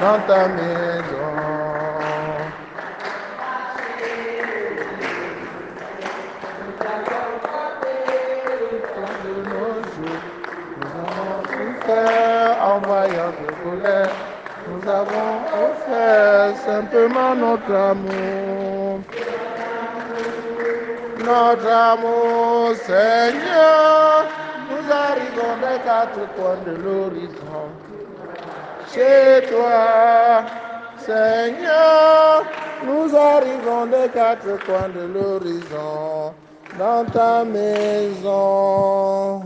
dans ta maison. De nos jours, nous avons souffert en voyant de colère. Nous avons offert simplement notre amour. Notre amour, Seigneur, nous arrivons des quatre coins de l'horizon. Chez toi, Seigneur, nous arrivons des quatre coins de l'horizon, dans ta maison.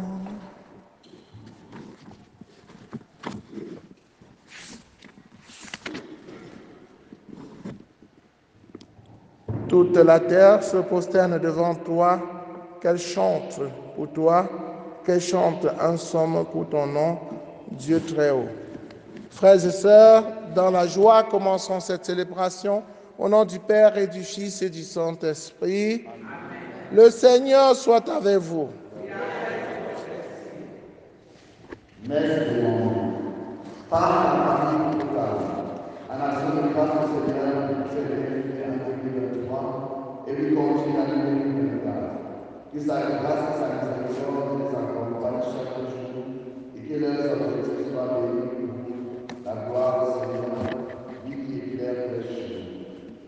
Toute la terre se prosterne devant toi, qu'elle chante pour toi, qu'elle chante un somme pour ton nom, Dieu très haut. Frères et sœurs, dans la joie, commençons cette célébration au nom du Père et du Fils et du Saint-Esprit. Le Seigneur soit avec vous. Messe de l'Ange. Par la famille totale, à la seule grâce du Seigneur qui s'est révélée en 2023 et lui continue à 2024. Que sa grâce et sa miséricorde les accompagnent chaque jour et que leurs objectifs soient bénis pour vous. La gloire au Seigneur, lui qui éclaire les choses.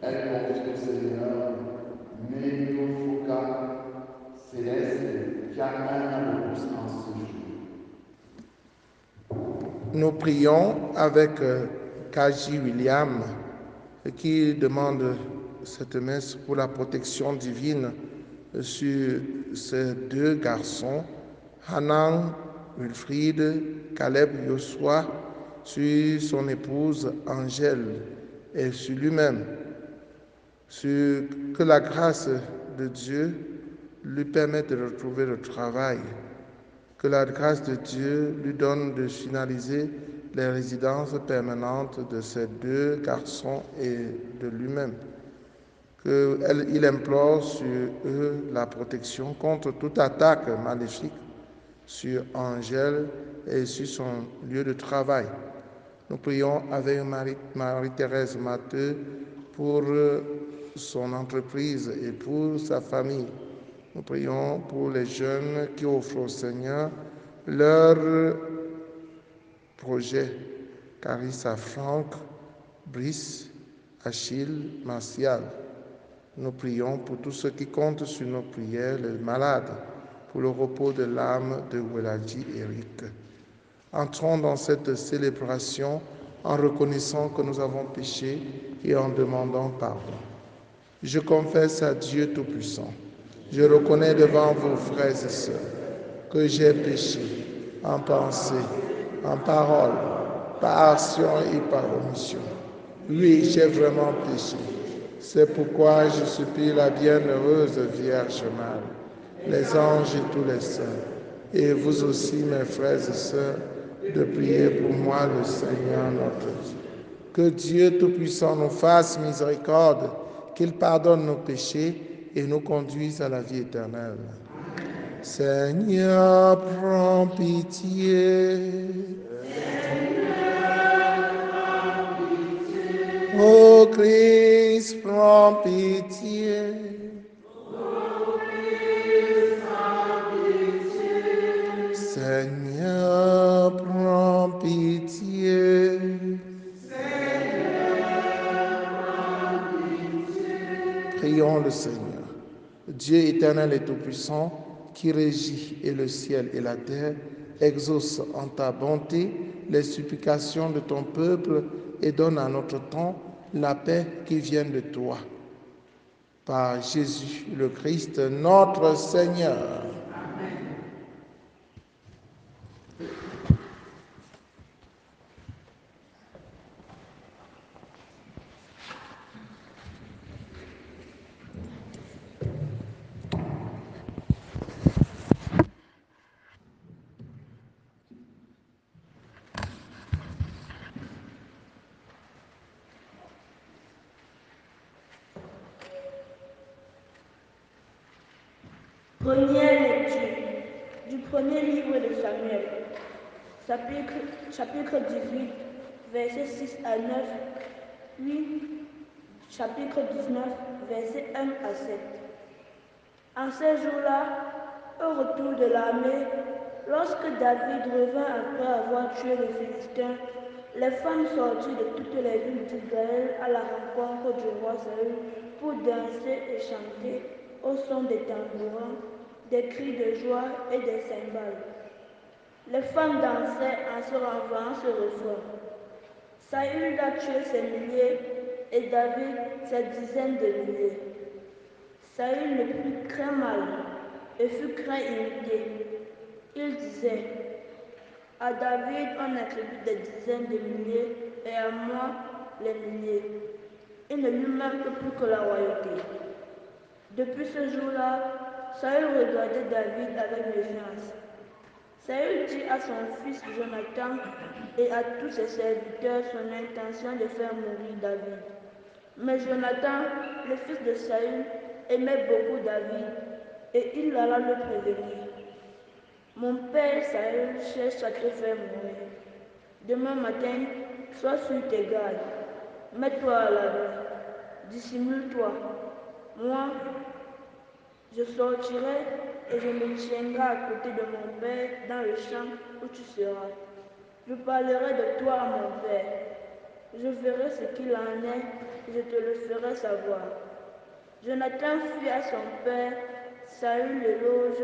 Elle confie au Seigneur, Médio Foucault céleste, qui a un an de plus en ce jour. Nous prions avec Kaji William qui demande cette messe pour la protection divine sur ces deux garçons, Hanan Wilfried, Caleb Joshua, sur son épouse Angèle et sur lui-même, sur que la grâce de Dieu lui permette de retrouver le travail, que la grâce de Dieu lui donne de finaliser les résidences permanentes de ces deux garçons et de lui-même. Qu'il implore sur eux la protection contre toute attaque maléfique sur Angèle et sur son lieu de travail. Nous prions avec Marie-Thérèse Matteux pour son entreprise et pour sa famille. Nous prions pour les jeunes qui offrent au Seigneur leur projet. Carissa Franck, Brice, Achille, Martial. Nous prions pour tous ceux qui comptent sur nos prières, les malades, pour le repos de l'âme de Weladji Eric. Entrons dans cette célébration en reconnaissant que nous avons péché et en demandant pardon. Je confesse à Dieu Tout-Puissant. Je reconnais devant vous, frères et sœurs, que j'ai péché en pensée, en parole, par action et par omission. Oui, j'ai vraiment péché. C'est pourquoi je supplie la bienheureuse Vierge Marie, les anges et tous les saints, et vous aussi, mes frères et sœurs, de prier pour moi, le Seigneur notre Dieu. Que Dieu Tout-Puissant nous fasse miséricorde, qu'il pardonne nos péchés et nous conduise à la vie éternelle. Seigneur, prends pitié. Ô Christ, prends pitié. Seigneur, prends pitié. Prions le Seigneur. Dieu éternel et tout-puissant, qui régit et le ciel et la terre, exauce en ta bonté les supplications de ton peuple et donne à notre temps la paix qui vient de toi. Par Jésus le Christ, notre Seigneur. Première lecture du premier livre de Samuel, chapitre 18, versets 6 à 9, puis chapitre 19, versets 1 à 7. En ces jours-là, au retour de l'armée, lorsque David revint après avoir tué les Philistins, les femmes sortirent de toutes les villes d'Israël à la rencontre du roi Saül pour danser et chanter au son des tambourins, des cris de joie et des cymbales. Les femmes dansaient en se renvoyant ce refrain. Saül a tué ses milliers et David ses dizaines de milliers. Saül le prit très mal et fut craint imité. Il disait: à David on attribue des dizaines de milliers et à moi les milliers. Il ne lui manque plus que la royauté. Depuis ce jour-là, Saül regardait David avec méfiance. Saül dit à son fils Jonathan et à tous ses serviteurs son intention de faire mourir David. Mais Jonathan, le fils de Saül, aimait beaucoup David et il alla le prévenir. Mon père Saül cherche à te faire mourir. Demain matin, sois sur tes gardes. Mets-toi à l'abri. Dissimule-toi. Moi, je sortirai et je me tiendrai à côté de mon père dans le champ où tu seras. Je parlerai de toi à mon père. Je verrai ce qu'il en est et je te le ferai savoir. Jonathan fit à son père Saül l'éloge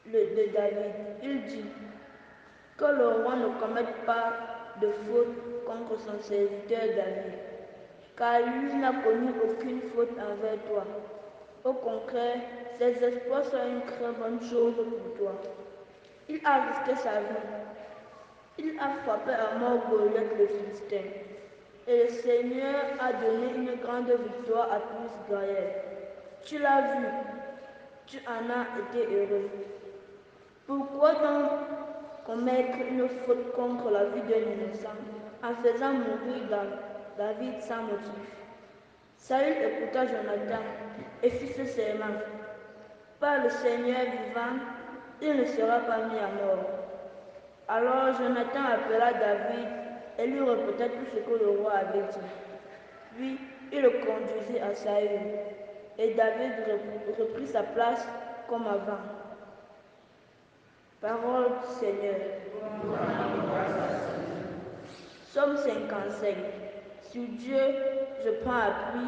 de David. Il dit: que le roi ne commette pas de faute contre son serviteur David, car lui n'a connu aucune faute envers toi. Au contraire, ses exploits sont une très bonne chose pour toi. Il a risqué sa vie. Il a frappé à mort Goliath le Philistin. Et le Seigneur a donné une grande victoire à tout Israël. Tu l'as vu, tu en as été heureux. Pourquoi donc commettre une faute contre la vie d'un innocent en faisant mourir David sans motif? Saül écouta Jonathan et fit ce serment: par le Seigneur vivant, il ne sera pas mis à mort. Alors Jonathan appela David et lui répéta tout ce que le roi avait dit. Puis il le conduisit à Saül, et David reprit sa place comme avant. Parole du Seigneur. Somme 55. Sur Dieu, je prends appui,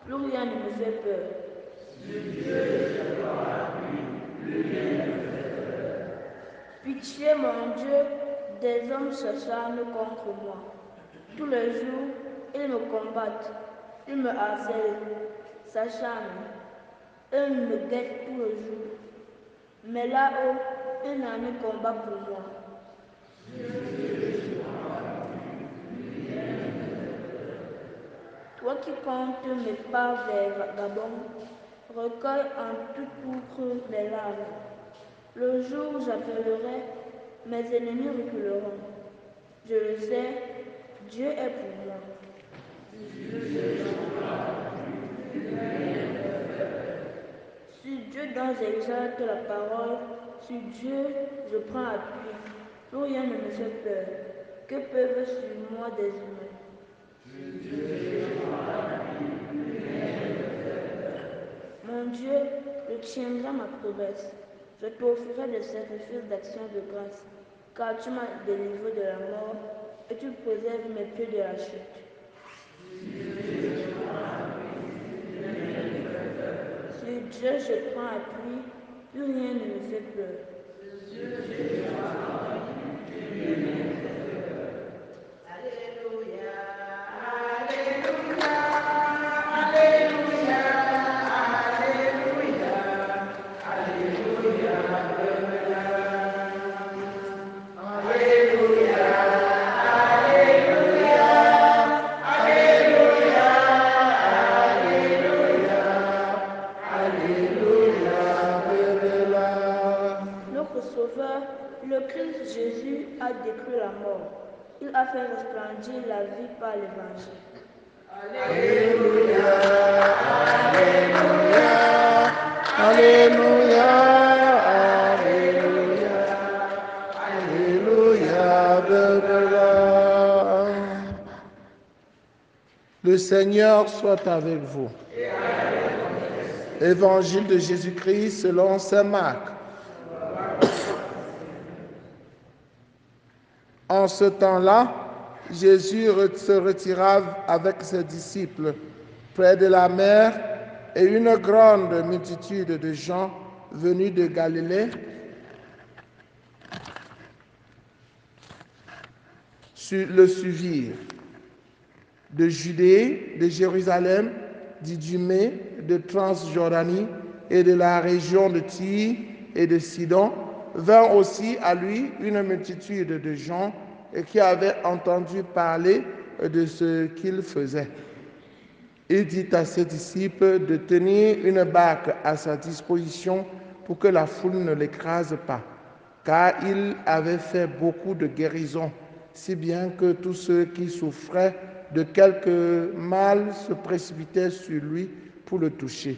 plus rien ne me fait peur. Sur Dieu, je prends appui, plus rien ne me fait peur. Pitié, mon Dieu, des hommes s'acharnent contre moi. Tous les jours, ils me combattent, ils me harcèlent, s'acharnent. Eux me guettent tout le jour. Mais là-haut, un ami combat pour moi. Toi qui comptes mes pas vers Gabon, recueille en tout outre les larmes. Le jour où j'appellerai, mes ennemis reculeront. Je le sais, Dieu est pour moi. Si Dieu donc exalte la parole, sur Dieu je prends appui, plus rien ne me fait peur. Que peuvent sur moi des humains? Mon Dieu, je tiendrai ma promesse. Je t'offrirai des sacrifices d'action de grâce, car tu m'as délivré de la mort et tu préserves mes pieds de la chute. Sur Dieu je prends appui, plus rien ne me fait peur. Notre Sauveur, le Christ Jésus, a détruit la mort. Il a fait resplendir la vie par l'Évangile. Alléluia, Alléluia, Alléluia, Alléluia, Alléluia, Le Seigneur soit avec vous. Évangile de Jésus-Christ selon saint Marc. En ce temps-là, Jésus se retira avec ses disciples près de la mer, et une grande multitude de gens venus de Galilée le suivirent. De Judée, de Jérusalem, d'Idumée, de Transjordanie et de la région de Tyr et de Sidon, vint aussi à lui une multitude de gens qui avaient entendu parler de ce qu'il faisait. Il dit à ses disciples de tenir une barque à sa disposition pour que la foule ne l'écrase pas, car il avait fait beaucoup de guérisons, si bien que tous ceux qui souffraient de quelque mal se précipitaient sur lui pour le toucher.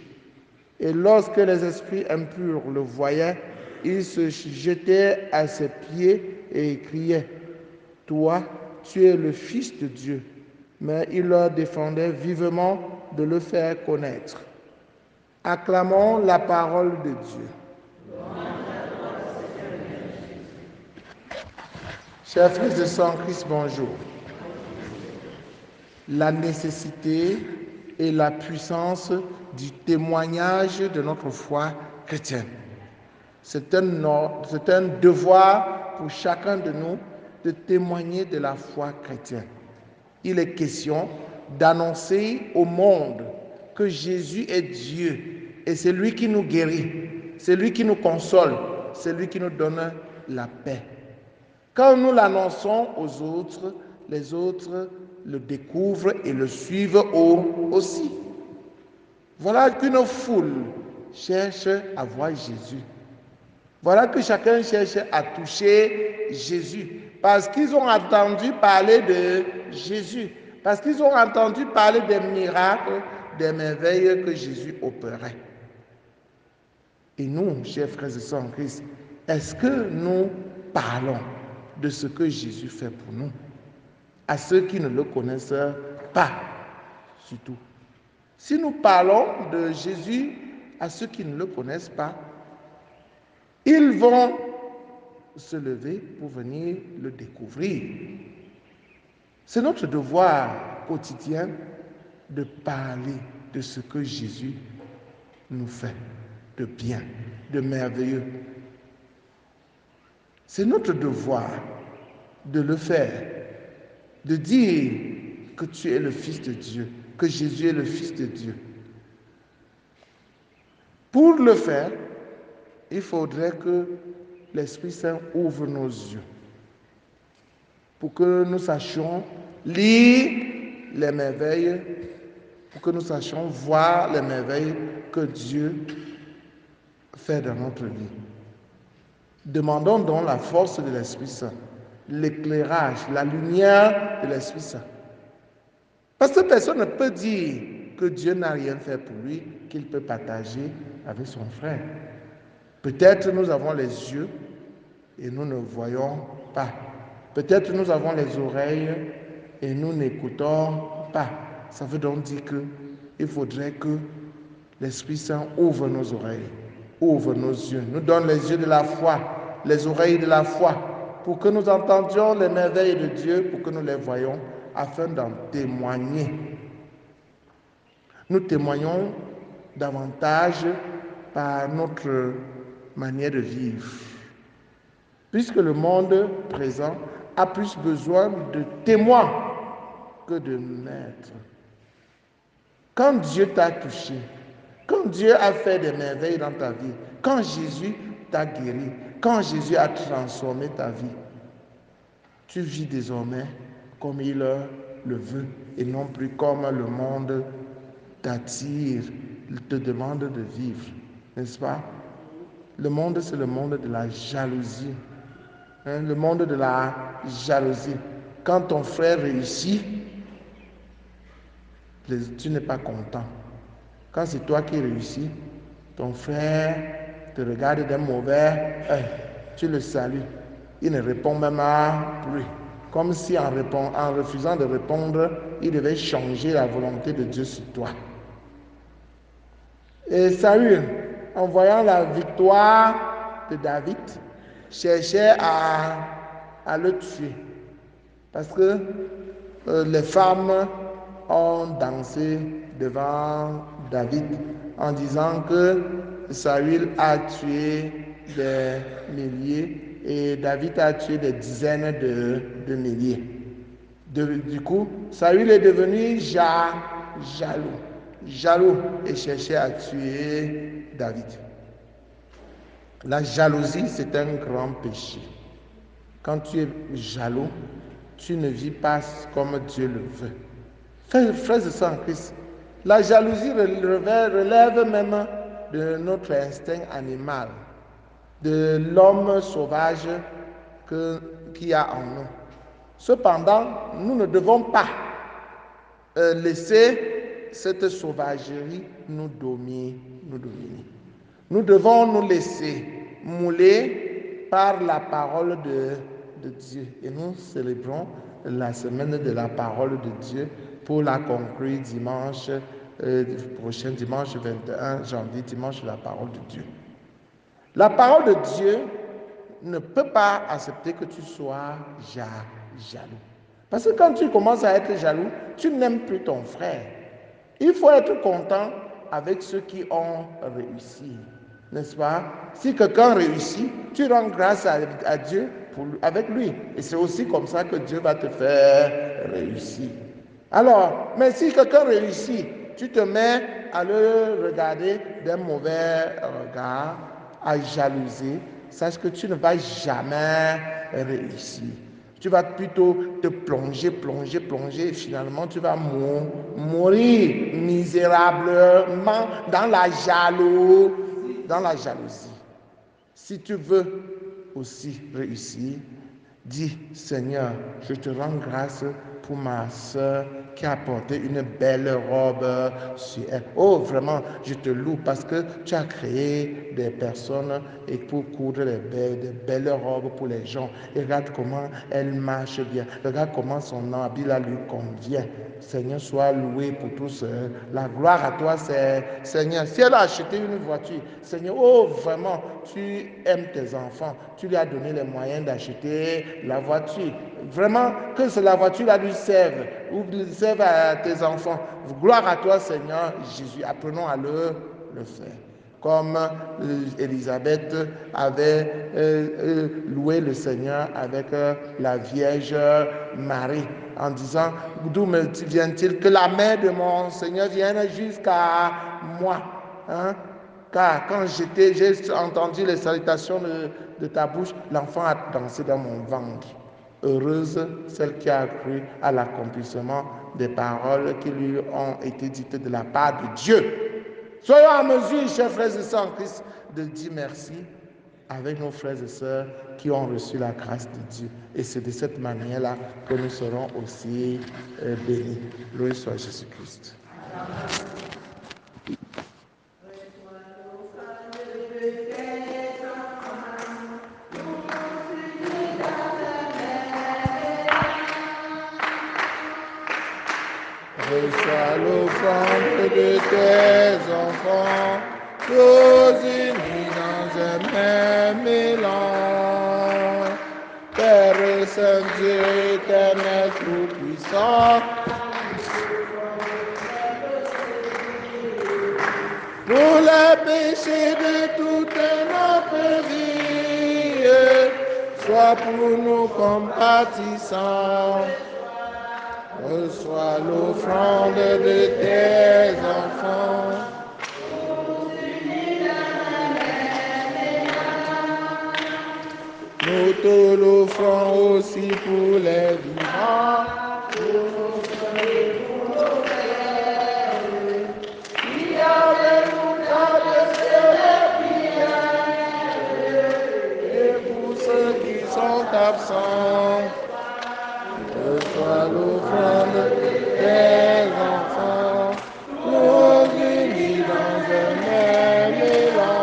Et lorsque les esprits impurs le voyaient, ils se jetaient à ses pieds et criaient: « Toi, tu es le Fils de Dieu. » Mais il leur défendait vivement de le faire connaître. Acclamons la parole de Dieu. Chers frères et sœurs en Christ, bonjour. La nécessité et la puissance du témoignage de notre foi chrétienne. C'est un devoir pour chacun de nous de témoigner de la foi chrétienne. Il est question d'annoncer au monde que Jésus est Dieu et c'est lui qui nous guérit, c'est lui qui nous console, c'est lui qui nous donne la paix. Quand nous l'annonçons aux autres, les autres le découvrent et le suivent aussi. Voilà qu'une foule cherche à voir Jésus. Voilà que chacun cherche à toucher Jésus parce qu'ils ont entendu parler de Jésus, parce qu'ils ont entendu parler des miracles, des merveilles que Jésus opérait. Et nous, chers frères et sœurs en Christ, est-ce que nous parlons de ce que Jésus fait pour nous à ceux qui ne le connaissent pas, surtout? Si nous parlons de Jésus à ceux qui ne le connaissent pas, ils vont se lever pour venir le découvrir. C'est notre devoir quotidien de parler de ce que Jésus nous fait de bien, de merveilleux. C'est notre devoir de le faire, de dire que tu es le Fils de Dieu, que Jésus est le Fils de Dieu. Pour le faire, il faudrait que l'Esprit Saint ouvre nos yeux pour que nous sachions lire les merveilles, pour que nous sachions voir les merveilles que Dieu fait dans notre vie. Demandons donc la force de l'Esprit Saint, l'éclairage, la lumière de l'Esprit Saint. Parce que personne ne peut dire que Dieu n'a rien fait pour lui, qu'il peut partager avec son frère. Peut-être nous avons les yeux et nous ne voyons pas. Peut-être nous avons les oreilles et nous n'écoutons pas. Ça veut donc dire qu'il faudrait que l'Esprit Saint ouvre nos oreilles, ouvre nos yeux, nous donne les yeux de la foi, les oreilles de la foi, pour que nous entendions les merveilles de Dieu, pour que nous les voyions, afin d'en témoigner. Nous témoignons davantage par notre manière de vivre. Puisque le monde présent a plus besoin de témoins que de maîtres. Quand Dieu t'a touché, quand Dieu a fait des merveilles dans ta vie, quand Jésus t'a guéri, quand Jésus a transformé ta vie, tu vis désormais comme il le veut et non plus comme le monde t'attire, il te demande de vivre, n'est-ce pas? Le monde, c'est le monde de la jalousie. Le monde de la jalousie. Quand ton frère réussit, tu n'es pas content. Quand c'est toi qui réussis, ton frère te regarde d'un mauvais œil. Tu le salues. Il ne répond même à plus. comme si en refusant de répondre, il devait changer la volonté de Dieu sur toi. Et Saül, en voyant la victoire de David, cherchait à le tuer. Parce que les femmes ont dansé devant David en disant que Saül a tué des milliers et David a tué des dizaines de milliers. Du coup, Saül est devenu jaloux et cherchait à tuer David. La jalousie, c'est un grand péché. Quand tu es jaloux, tu ne vis pas comme Dieu le veut. Frères et sœurs en Christ, la jalousie relève même de notre instinct animal, de l'homme sauvage qu'il y a en nous. Cependant, nous ne devons pas laisser cette sauvagerie nous dominer. Nous devons nous laisser mouler par la parole de Dieu. Et nous célébrons la semaine de la parole de Dieu pour la conclure dimanche prochain, dimanche 21 janvier, dimanche de la parole de Dieu. La parole de Dieu ne peut pas accepter que tu sois jaloux. Parce que quand tu commences à être jaloux, tu n'aimes plus ton frère. Il faut être content avec ceux qui ont réussi, n'est-ce pas? Si quelqu'un réussit, tu rends grâce à Dieu avec lui. Et c'est aussi comme ça que Dieu va te faire réussir. Alors, mais si quelqu'un réussit, tu te mets à le regarder d'un mauvais regard, à jalouser, sache que tu ne vas jamais réussir. Tu vas plutôt te plonger, et finalement tu vas mourir misérablement dans la jalousie. Si tu veux aussi réussir, dis, Seigneur, je te rends grâce pour ma soeur qui a porté une belle robe sur elle. Oh, vraiment, je te loue parce que tu as créé des personnes et pour coudre des belles robes pour les gens. Et regarde comment elle marche bien. Regarde comment son habit là lui convient. Seigneur, sois loué pour tout ça. La gloire à toi, c'est Seigneur. Si elle a acheté une voiture, Seigneur, oh vraiment, tu aimes tes enfants. Tu lui as donné les moyens d'acheter la voiture. Vraiment, que la voiture là lui serve ou serve à tes enfants. Gloire à toi, Seigneur Jésus. Apprenons à le faire. Comme Élisabeth avait loué le Seigneur avec la Vierge Marie en disant, d'où me vient-il que la main de mon Seigneur vienne jusqu'à moi, hein? Car quand j'ai entendu les salutations de ta bouche, l'enfant a dansé dans mon ventre. Heureuse celle qui a cru à l'accomplissement des paroles qui lui ont été dites de la part de Dieu. Soyons en mesure, chers frères et sœurs en Christ, de dire merci avec nos frères et sœurs qui ont reçu la grâce de Dieu. Et c'est de cette manière-là que nous serons aussi bénis. Loué soit Jésus-Christ. Reçois l'offrande de tes enfants, tous unis dans un même élan. Père Saint Dieu éternel tout-puissant, pour les péchés de toute notre vie, sois pour nous compatissant. Reçois l'offrande de tes enfants. Nous te l'offrons aussi pour les vivants. Qui avec nous de et pour ceux qui sont absents. Reçois l'offrande de tes enfants, nous unis dans un même élan.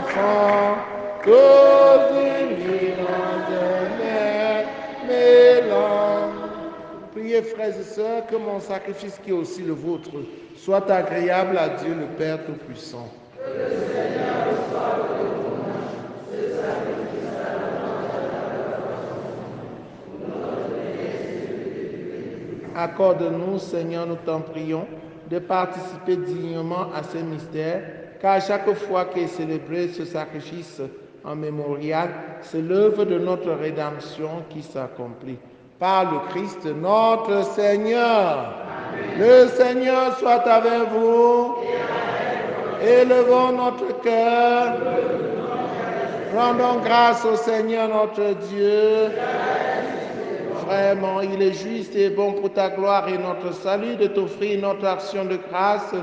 enfants, tous unis dans un mélange. Priez, frères et sœurs, que mon sacrifice qui est aussi le vôtre soit agréable à Dieu le Père Tout-Puissant. Accorde-nous, Seigneur, nous t'en prions, de participer dignement à ces mystères, car chaque fois qu'est célébré ce sacrifice en mémorial, c'est l'œuvre de notre rédemption qui s'accomplit. Par le Christ notre Seigneur. Amen. Le Seigneur soit avec vous. Élevons notre cœur. Rendons grâce au Seigneur notre Dieu. Vraiment, il est juste et bon pour ta gloire et notre salut de t'offrir notre action de grâce,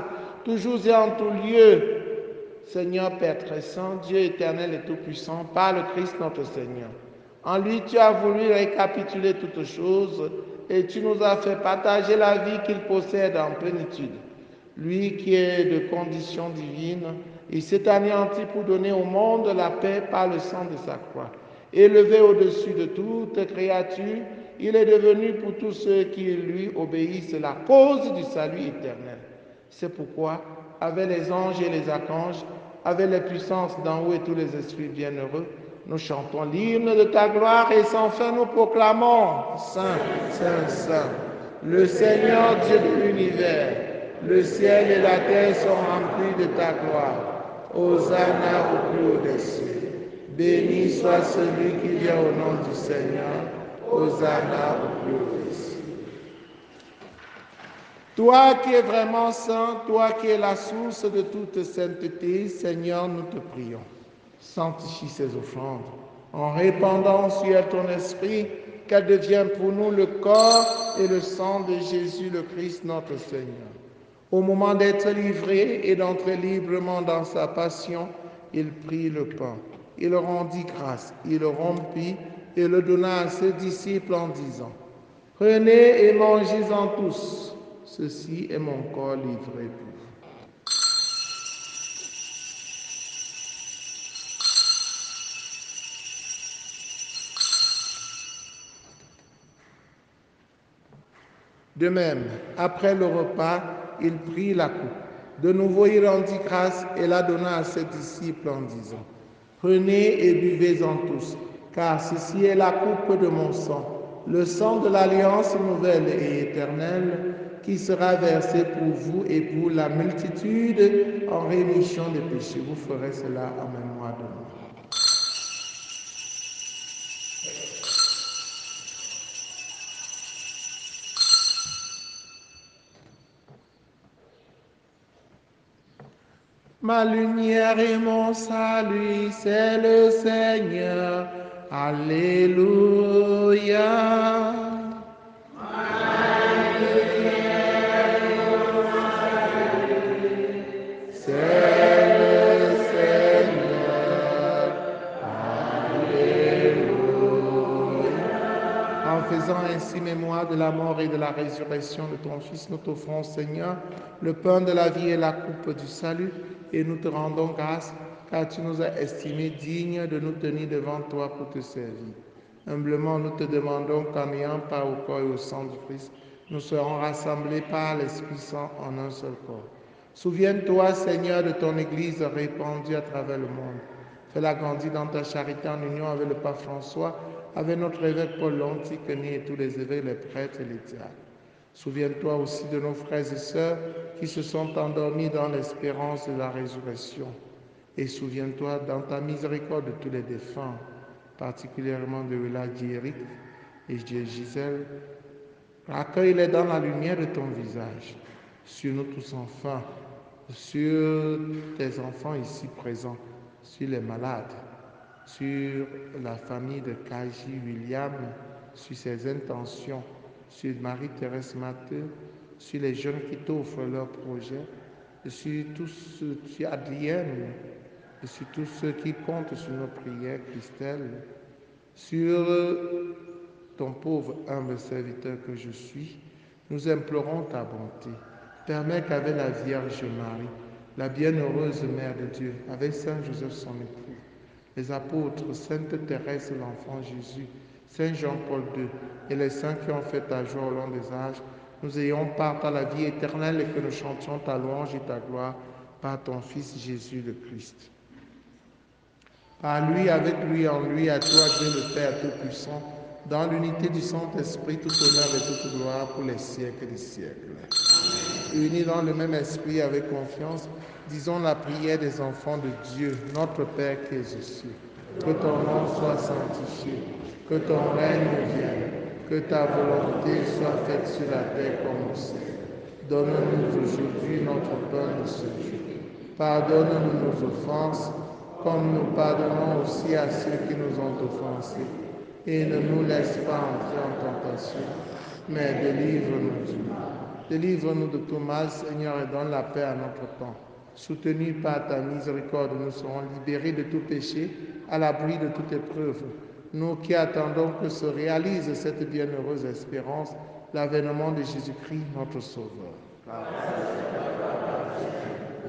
toujours et en tout lieu. Seigneur Père très saint, Dieu éternel et tout-puissant, par le Christ notre Seigneur. En lui, tu as voulu récapituler toutes choses et tu nous as fait partager la vie qu'il possède en plénitude. Lui qui est de condition divine, il s'est anéanti pour donner au monde la paix par le sang de sa croix. Élevé au-dessus de toute créature, il est devenu pour tous ceux qui lui obéissent la cause du salut éternel. C'est pourquoi, avec les anges et les archanges, avec les puissances d'en haut et tous les esprits bienheureux, nous chantons l'hymne de ta gloire et sans fin nous proclamons, Saint, Saint, Saint, le Seigneur Dieu de l'univers. Le ciel et la terre sont remplis de ta gloire. Hosanna au plus haut des cieux. Béni soit celui qui vient au nom du Seigneur. Hosanna au plus haut des cieux. Toi qui es vraiment saint, toi qui es la source de toute sainteté, Seigneur, nous te prions. Sanctifie ces offrandes en répandant sur elles ton esprit, qu'elles deviennent pour nous le corps et le sang de Jésus le Christ notre Seigneur. Au moment d'être livré et d'entrer librement dans sa passion, il prit le pain, il rendit grâce, il le rompit et le donna à ses disciples en disant, « Prenez et mangez-en tous, ceci est mon corps livré pour vous. » De même, après le repas, il prit la coupe. De nouveau, il rendit grâce et la donna à ses disciples en disant, « Prenez et buvez-en tous, car ceci est la coupe de mon sang, le sang de l'alliance nouvelle et éternelle, qui sera versé pour vous et pour la multitude en rémission des péchés. » Vous ferez cela en mémoire de moi. Ma lumière et mon salut, c'est le Seigneur. Alléluia. Ma lumière et mon salut, c'est le Seigneur. Alléluia. En faisant ainsi mémoire de la mort et de la résurrection de ton Fils, nous t'offrons, Seigneur, le pain de la vie et la coupe du salut, et nous te rendons grâce, car tu nous as estimés dignes de nous tenir devant toi pour te servir. Humblement, nous te demandons qu'en ayant part au corps et au sang du Christ, nous serons rassemblés par l'Esprit Saint en un seul corps. Souviens-toi, Seigneur, de ton Église répandue à travers le monde. Fais-la grandir dans ta charité en union avec le pape François, avec notre évêque Paul Lontiqueni et tous les évêques, les prêtres et les diacres. Souviens-toi aussi de nos frères et sœurs qui se sont endormis dans l'espérance de la résurrection. Et souviens-toi dans ta miséricorde de tous les défunts, particulièrement de Willa Eric et de Gisèle. Accueille-les dans la lumière de ton visage, sur nous tous enfin, sur tes enfants ici présents, sur les malades, sur la famille de Kaji William, sur ses intentions, sur Marie-Thérèse Matteux, sur les jeunes qui t'offrent leurs projets, sur Adrienne, et sur tous ceux qui comptent sur nos prières, Christelle, sur ton pauvre humble serviteur que je suis. Nous implorons ta bonté. Permets qu'avec la Vierge Marie, la bienheureuse Mère de Dieu, avec Saint Joseph son époux, les apôtres, Sainte Thérèse, l'enfant Jésus, Saint Jean-Paul II et les saints qui ont fait ta joie au long des âges, nous ayons part à la vie éternelle et que nous chantions ta louange et ta gloire par ton Fils Jésus le Christ. Par lui, avec lui, en lui, à toi, Dieu le Père Tout-Puissant, dans l'unité du Saint-Esprit, tout honneur et toute gloire pour les siècles des siècles. Unis dans le même esprit avec confiance, disons la prière des enfants de Dieu, notre Père qui es aux cieux. Que ton nom soit sanctifié, que ton règne vienne, que ta volonté soit faite sur la terre comme au ciel. Donne-nous aujourd'hui notre pain de ce jour. Pardonne-nous nos offenses, comme nous pardonnons aussi à ceux qui nous ont offensés. Et ne nous laisse pas entrer en tentation, mais délivre-nous du mal. Délivre-nous de tout mal, Seigneur, et donne la paix à notre temps. Soutenus par ta miséricorde, nous serons libérés de tout péché, à l'abri de toute épreuve. Nous qui attendons que se réalise cette bienheureuse espérance, l'avènement de Jésus-Christ, notre Sauveur.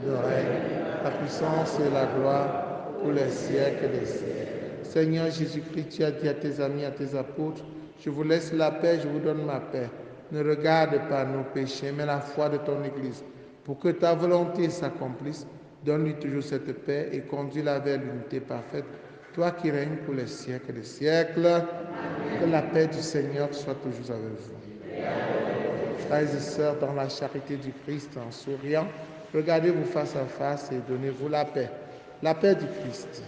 Le règne, la puissance et la gloire pour les siècles des siècles. Seigneur Jésus-Christ, tu as dit à tes amis, à tes apôtres, je vous laisse la paix, je vous donne ma paix. Ne regarde pas nos péchés, mais la foi de ton Église. Pour que ta volonté s'accomplisse, donne-lui toujours cette paix et conduis-la vers l'unité parfaite. Toi qui règnes pour les siècles des siècles, que la paix du Seigneur soit toujours avec vous. Frères et sœurs, dans la charité du Christ, en souriant, regardez-vous face à face et donnez-vous la paix. La paix du Christ.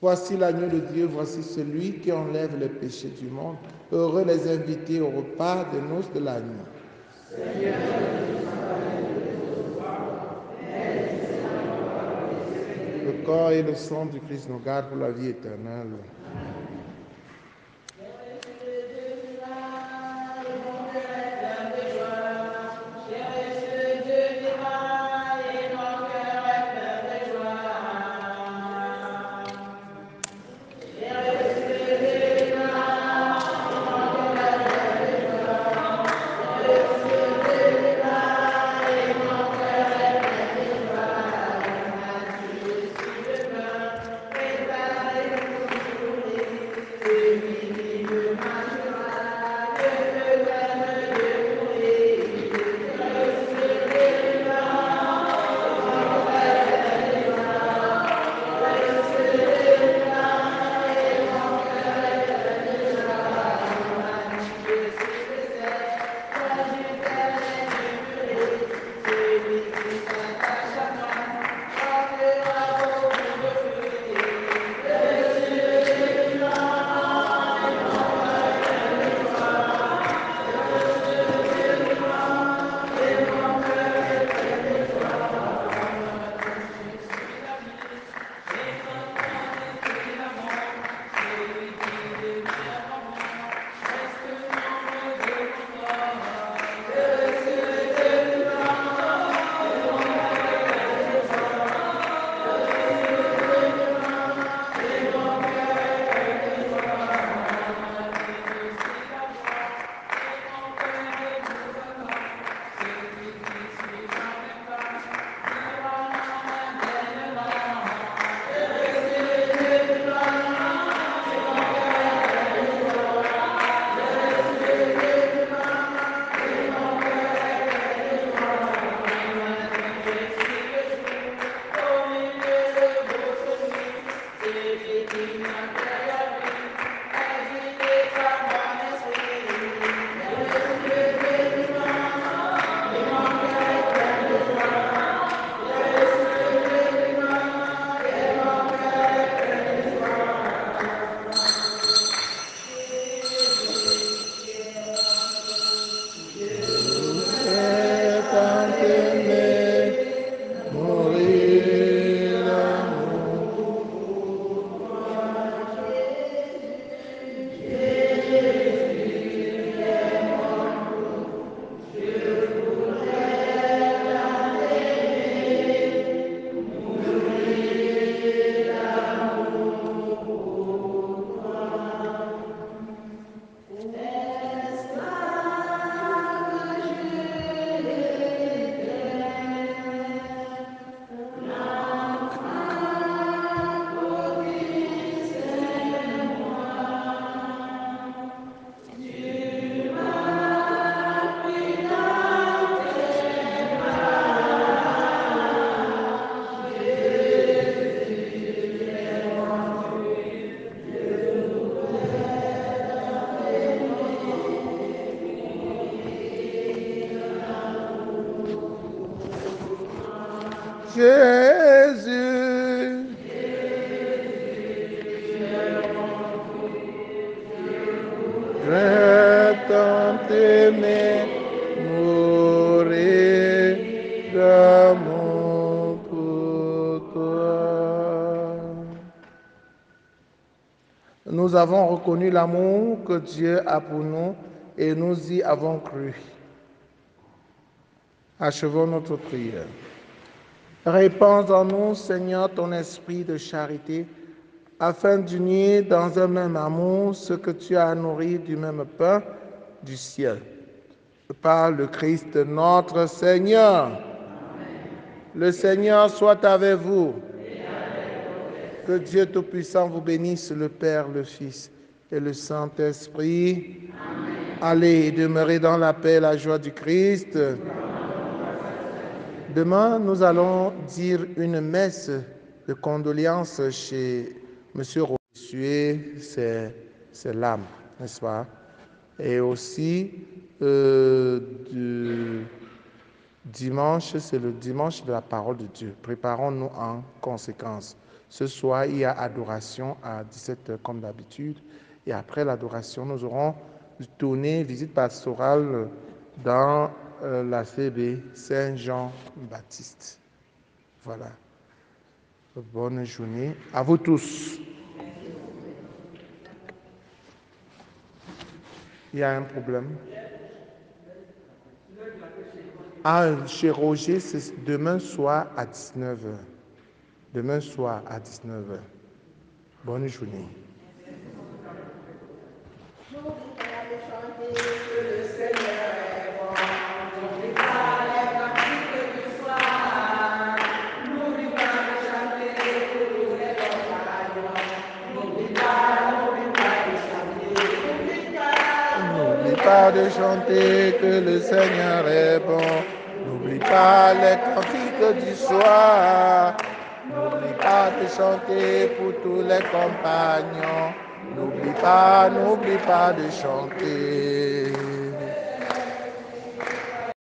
Voici l'agneau de Dieu, voici celui qui enlève les péchés du monde. Heureux les invités au repas des noces de l'agneau. Le corps et le sang du Christ nous gardent pour la vie éternelle. Jésus. Je tant aimé mourir d'amour pour toi. Nous avons reconnu l'amour que Dieu a pour nous et nous y avons cru. Achevons notre prière. Répands en nous, Seigneur, ton esprit de charité, afin d'unir dans un même amour ce que tu as nourri du même pain du ciel. Par le Christ notre Seigneur. Amen. Le Seigneur soit avec vous. Que Dieu Tout-Puissant vous bénisse, le Père, le Fils et le Saint-Esprit. Allez, demeurez dans la paix et la joie du Christ. Demain, nous allons dire une messe de condoléances chez M. Roussuet, c'est l'âme, n'est-ce pas? Et aussi, dimanche, c'est le dimanche de la parole de Dieu. Préparons-nous en conséquence. Ce soir, il y a adoration à 17h comme d'habitude. Et après l'adoration, nous aurons tourné visite pastorale dans la CB Saint-Jean-Baptiste. Voilà. Bonne journée à vous tous. Il y a un problème? Ah, chez Roger, c'est demain soir à 19h. Demain soir à 19h. Bonne journée. N'oublie pas de chanter que le Seigneur est bon. N'oublie pas les cantiques du soir. N'oublie pas de chanter pour tous les compagnons. N'oublie pas de chanter.